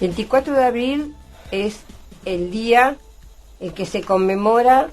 24 de abril es el día en que se conmemora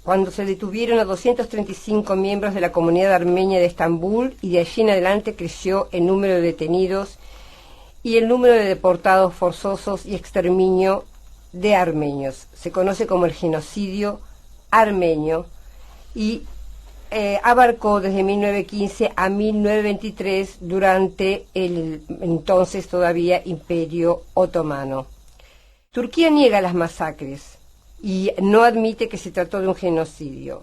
cuando se detuvieron a 235 miembros de la comunidad armenia de Estambul, y de allí en adelante creció el número de detenidos y el número de deportados forzosos y exterminio de armenios. Se conoce como el genocidio armenio y abarcó desde 1915 a 1923 durante el entonces todavía Imperio Otomano. Turquía niega las masacres y no admite que se trató de un genocidio.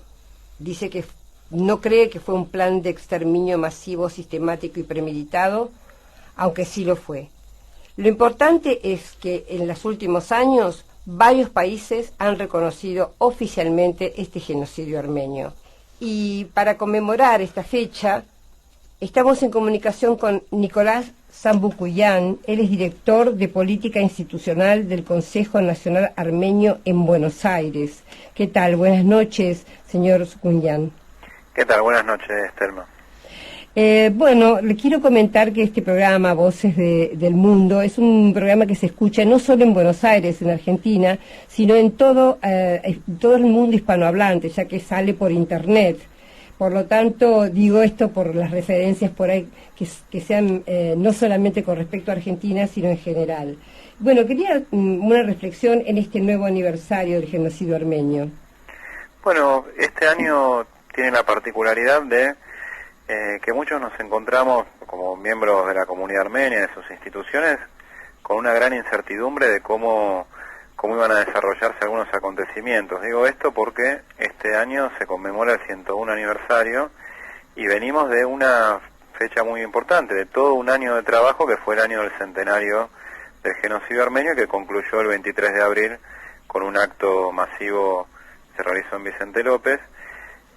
Dice que no cree que fue un plan de exterminio masivo, sistemático y premeditado, aunque sí lo fue. Lo importante es que en los últimos años varios países han reconocido oficialmente este genocidio armenio. Y para conmemorar esta fecha, estamos en comunicación con Nicolás Zambucuyan. Él es director de Política Institucional del Consejo Nacional Armenio en Buenos Aires. ¿Qué tal? Buenas noches, señor Zambucuyan. ¿Qué tal? Buenas noches, Telma. Bueno, le quiero comentar que este programa, Voces del Mundo, es un programa que se escucha no solo en Buenos Aires, en Argentina, sino en todo el mundo hispanohablante, ya que sale por Internet. Por lo tanto, digo esto por las referencias por ahí que sean no solamente con respecto a Argentina, sino en general. Bueno, quería una reflexión en este nuevo aniversario del genocidio armenio. Bueno, este año tiene la particularidad de que muchos nos encontramos como miembros de la comunidad armenia, de sus instituciones, con una gran incertidumbre de cómo iban a desarrollarse algunos acontecimientos. Digo esto porque este año se conmemora el 101 aniversario y venimos de una fecha muy importante, de todo un año de trabajo que fue el año del centenario del genocidio armenio, que concluyó el 23 de abril con un acto masivo que se realizó en Vicente López,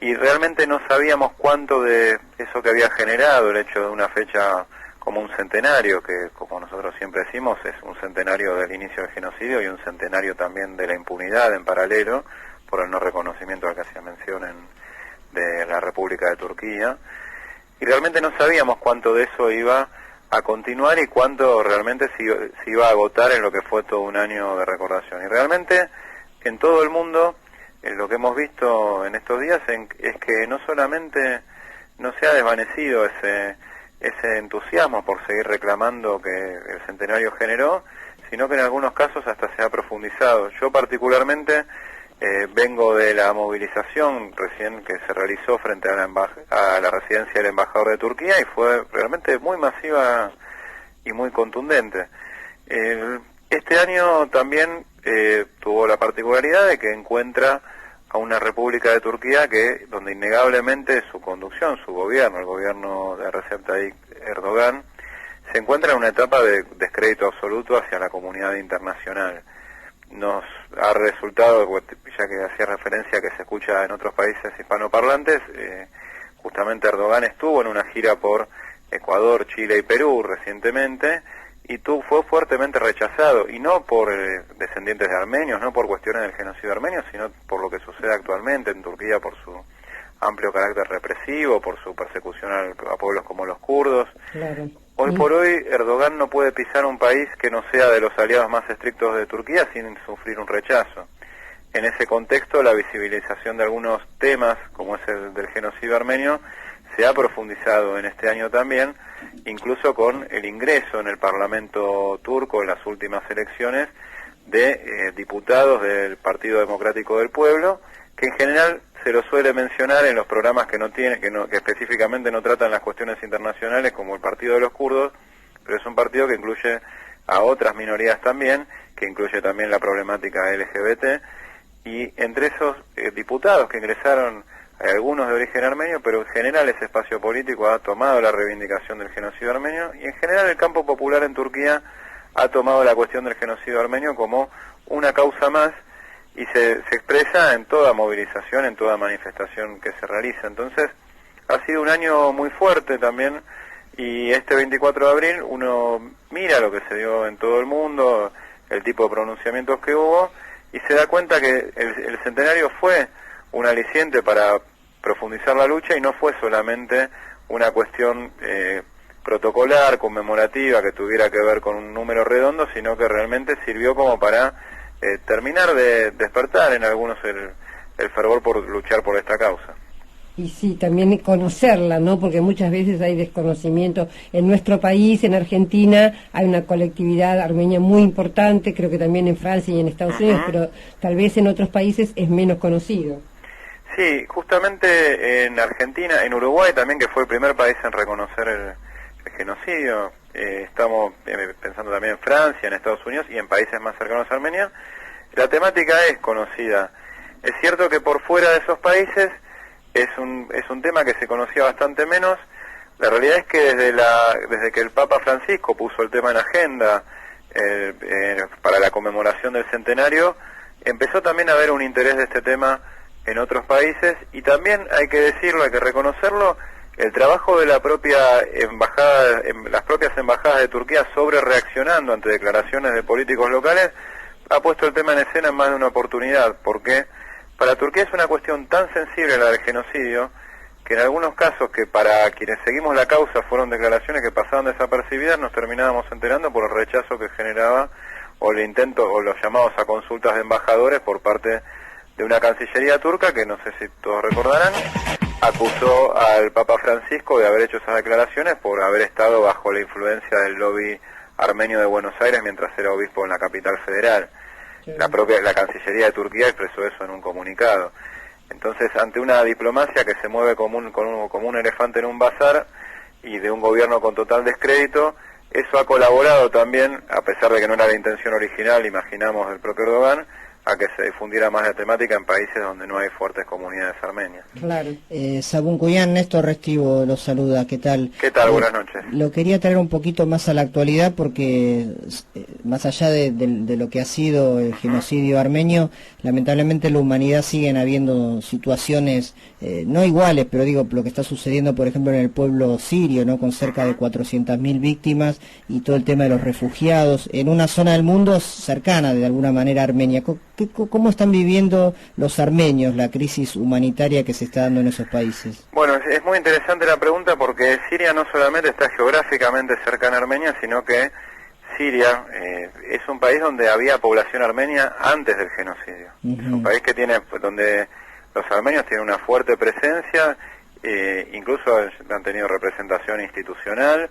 y realmente no sabíamos cuánto de eso que había generado el hecho de una fecha como un centenario, que como nosotros siempre decimos es un centenario del inicio del genocidio y un centenario también de la impunidad en paralelo por el no reconocimiento al que hacía mención de la República de Turquía, y realmente no sabíamos cuánto de eso iba a continuar y cuánto realmente se iba a agotar en lo que fue todo un año de recordación. Y realmente en todo el mundo lo que hemos visto en estos días es que no solamente no se ha desvanecido ese entusiasmo por seguir reclamando que el centenario generó, sino que en algunos casos hasta se ha profundizado. Yo particularmente vengo de la movilización recién que se realizó frente a la residencia del embajador de Turquía, y fue realmente muy masiva y muy contundente. Este año también tuvo la particularidad de que encuentra a una República de Turquía donde innegablemente su conducción, su gobierno, el gobierno de Recep Tayyip Erdogan, se encuentra en una etapa de descrédito absoluto hacia la comunidad internacional. Nos ha resultado, ya que hacía referencia a que se escucha en otros países hispanoparlantes, justamente Erdogan estuvo en una gira por Ecuador, Chile y Perú recientemente, y fue fuertemente rechazado, y no por descendientes de armenios, no por cuestiones del genocidio armenio, sino por lo que sucede actualmente en Turquía, por su amplio carácter represivo, por su persecución a pueblos como los kurdos. Claro. Hoy por hoy Erdogan no puede pisar un país que no sea de los aliados más estrictos de Turquía sin sufrir un rechazo. En ese contexto, la visibilización de algunos temas, como es el del genocidio armenio, se ha profundizado en este año también, incluso con el ingreso en el Parlamento turco en las últimas elecciones de diputados del Partido Democrático del Pueblo, que en general se lo suele mencionar en los programas que específicamente no tratan las cuestiones internacionales, como el Partido de los Kurdos, pero es un partido que incluye a otras minorías también, que incluye también la problemática LGBT, y entre esos diputados que ingresaron hay algunos de origen armenio, pero en general ese espacio político ha tomado la reivindicación del genocidio armenio, y en general el campo popular en Turquía ha tomado la cuestión del genocidio armenio como una causa más, y se expresa en toda movilización, en toda manifestación que se realiza. Entonces ha sido un año muy fuerte también, y este 24 de abril uno mira lo que se dio en todo el mundo, el tipo de pronunciamientos que hubo, y se da cuenta que el centenario fue un aliciente para profundizar la lucha, y no fue solamente una cuestión protocolar, conmemorativa, que tuviera que ver con un número redondo, sino que realmente sirvió como para terminar de despertar en algunos el fervor por luchar por esta causa. Y sí, también conocerla, ¿no? Porque muchas veces hay desconocimiento. En nuestro país, en Argentina, hay una colectividad armenia muy importante, creo que también en Francia y en Estados Unidos, pero tal vez en otros países es menos conocido. Sí, justamente en Argentina, en Uruguay también, que fue el primer país en reconocer el genocidio, estamos pensando también en Francia, en Estados Unidos y en países más cercanos a Armenia, la temática es conocida. Es cierto que por fuera de esos países es un tema que se conocía bastante menos. La realidad es que desde que el Papa Francisco puso el tema en agenda para la conmemoración del centenario, empezó también a haber un interés de este tema en otros países, y también hay que decirlo, hay que reconocerlo, el trabajo de la propia embajada, las propias embajadas de Turquía sobre reaccionando ante declaraciones de políticos locales, ha puesto el tema en escena en más de una oportunidad, porque para Turquía es una cuestión tan sensible la del genocidio, que en algunos casos que para quienes seguimos la causa fueron declaraciones que pasaban desapercibidas, nos terminábamos enterando por el rechazo que generaba, o el intento, o los llamados a consultas de embajadores por parte de una cancillería turca, que no sé si todos recordarán, acusó al Papa Francisco de haber hecho esas declaraciones por haber estado bajo la influencia del lobby armenio de Buenos Aires mientras era obispo en la capital federal. La Cancillería de Turquía expresó eso en un comunicado. Entonces, ante una diplomacia que se mueve como un elefante en un bazar y de un gobierno con total descrédito, eso ha colaborado también, a pesar de que no era la intención original, imaginamos, del propio Erdogan, a que se difundiera más la temática en países donde no hay fuertes comunidades armenias. Claro. Sabún Cuyán, Néstor Restivo los saluda, ¿qué tal? ¿Qué tal? Buenas noches. Lo quería traer un poquito más a la actualidad porque, más allá de lo que ha sido el genocidio armenio, lamentablemente en la humanidad siguen habiendo situaciones, no iguales, pero digo, lo que está sucediendo, por ejemplo, en el pueblo sirio, ¿no? Con cerca de 400.000 víctimas y todo el tema de los refugiados, en una zona del mundo cercana, de alguna manera, a Armenia. ¿Cómo están viviendo los armenios la crisis humanitaria que se está dando en esos países? Bueno, es muy interesante la pregunta porque Siria no solamente está geográficamente cercana a Armenia, sino que Siria es un país donde había población armenia antes del genocidio. Es un país que donde los armenios tienen una fuerte presencia, incluso han tenido representación institucional,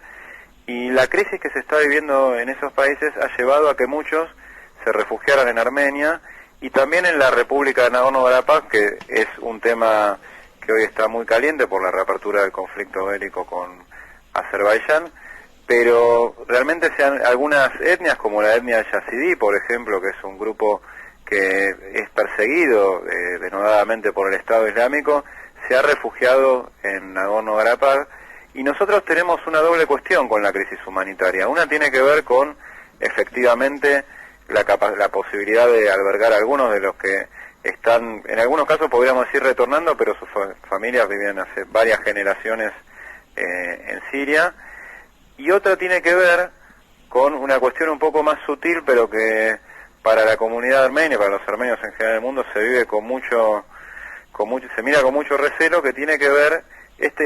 y la crisis que se está viviendo en esos países ha llevado a que muchos se refugiaran en Armenia y también en la República de Nagorno-Karabaj, que es un tema que hoy está muy caliente por la reapertura del conflicto bélico con Azerbaiyán, pero realmente algunas etnias, como la etnia yazidí, por ejemplo, que es un grupo que es perseguido denodadamente por el Estado Islámico, se ha refugiado en Nagorno-Karabaj, y nosotros tenemos una doble cuestión con la crisis humanitaria. Una tiene que ver con, efectivamente, la posibilidad de albergar a algunos de los que están, en algunos casos podríamos decir retornando, pero sus familias vivían hace varias generaciones en Siria, y otra tiene que ver con una cuestión un poco más sutil, pero que para la comunidad armenia, para los armenios en general del mundo, se vive se mira con mucho recelo, que tiene que ver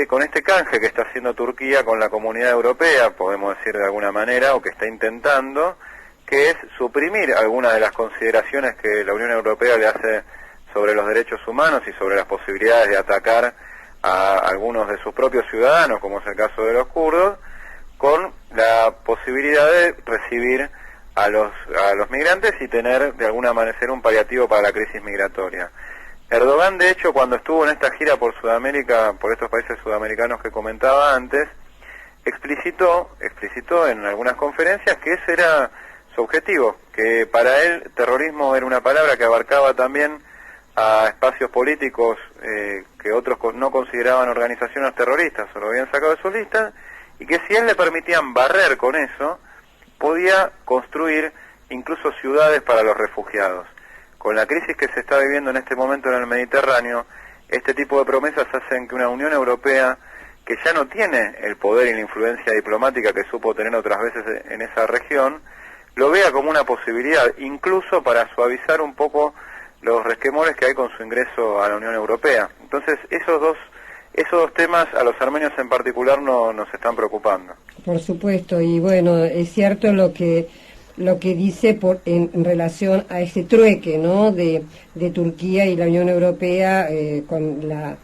con este canje que está haciendo Turquía con la comunidad europea, podemos decir de alguna manera, o que está intentando, que es suprimir algunas de las consideraciones que la Unión Europea le hace sobre los derechos humanos y sobre las posibilidades de atacar a algunos de sus propios ciudadanos, como es el caso de los kurdos, con la posibilidad de recibir a los migrantes y tener de alguna manera ser un paliativo para la crisis migratoria. Erdogan, de hecho, cuando estuvo en esta gira por Sudamérica, por estos países sudamericanos que comentaba antes, explicitó en algunas conferencias que ese era su objetivo, que para él terrorismo era una palabra que abarcaba también a espacios políticos que otros no consideraban organizaciones terroristas o lo habían sacado de sus listas, y que si él le permitían barrer con eso, podía construir incluso ciudades para los refugiados. Con la crisis que se está viviendo en este momento en el Mediterráneo, este tipo de promesas hacen que una Unión Europea, que ya no tiene el poder y la influencia diplomática que supo tener otras veces en esa región, lo vea como una posibilidad, incluso para suavizar un poco los resquemores que hay con su ingreso a la Unión Europea. Entonces, esos dos esos dos temas a los armenios en particular nos están preocupando. Por supuesto, y bueno, es cierto lo que dice en relación a ese trueque, ¿no?, de Turquía y la Unión Europea con la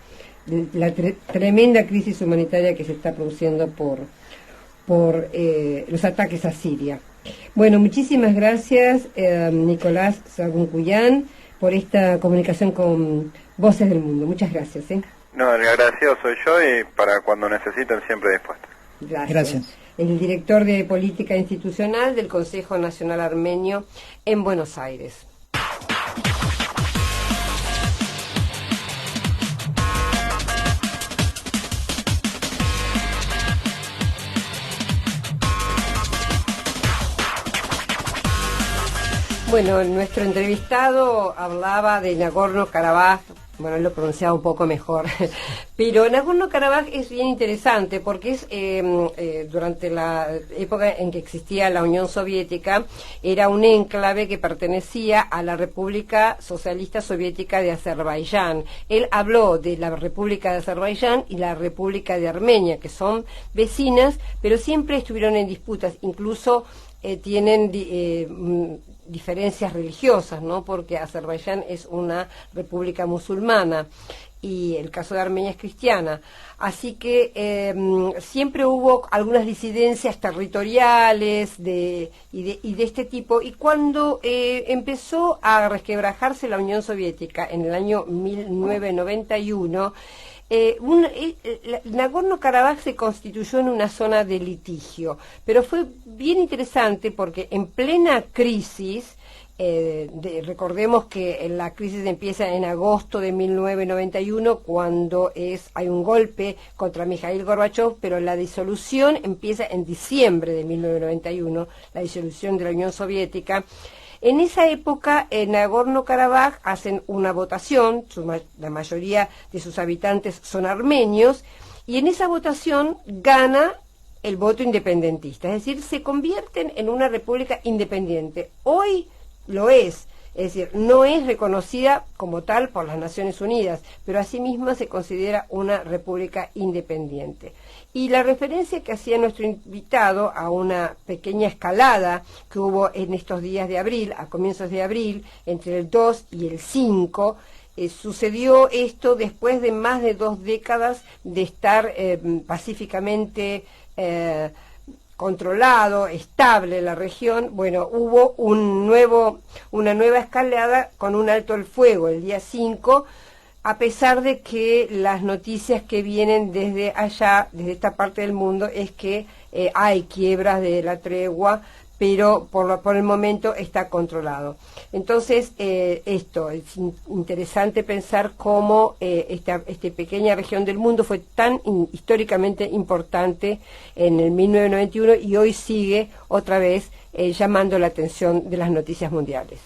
tremenda crisis humanitaria que se está produciendo por los ataques a Siria. Bueno, muchísimas gracias, Nicolás Saguncuyan, por esta comunicación con Voces del Mundo. Muchas gracias. No, el agradecido soy yo y para cuando necesiten siempre dispuesto. Gracias. El director de Política Institucional del Consejo Nacional Armenio en Buenos Aires. Bueno, nuestro entrevistado hablaba de Nagorno-Karabaj, bueno, él lo pronunciaba un poco mejor, pero Nagorno-Karabaj es bien interesante porque es durante la época en que existía la Unión Soviética, era un enclave que pertenecía a la República Socialista Soviética de Azerbaiyán. Él habló de la República de Azerbaiyán y la República de Armenia, que son vecinas, pero siempre estuvieron en disputas, incluso tienen diferencias religiosas, ¿no?, porque Azerbaiyán es una república musulmana y el caso de Armenia es cristiana. Así que siempre hubo algunas disidencias territoriales y de este tipo, y cuando empezó a resquebrajarse la Unión Soviética en el año 1991, Nagorno-Karabaj se constituyó en una zona de litigio, pero fue bien interesante porque en plena crisis, recordemos que la crisis empieza en agosto de 1991 cuando hay un golpe contra Mikhail Gorbachev, pero la disolución empieza en diciembre de 1991, la disolución de la Unión Soviética. En esa época, en Nagorno-Karabaj hacen una votación, la mayoría de sus habitantes son armenios, y en esa votación gana el voto independentista, es decir, se convierten en una república independiente. Hoy lo es decir, no es reconocida como tal por las Naciones Unidas, pero asimismo se considera una república independiente. Y la referencia que hacía nuestro invitado a una pequeña escalada que hubo en estos días de abril, a comienzos de abril, entre el 2 y el 5, sucedió esto después de más de 2 décadas de estar pacíficamente controlado, estable la región. Bueno, hubo una nueva escalada con un alto el fuego el día 5, a pesar de que las noticias que vienen desde allá, desde esta parte del mundo, es que hay quiebras de la tregua, pero por el momento está controlado. Entonces, esto es interesante pensar cómo esta pequeña región del mundo fue tan históricamente importante en el 1991 y hoy sigue otra vez llamando la atención de las noticias mundiales.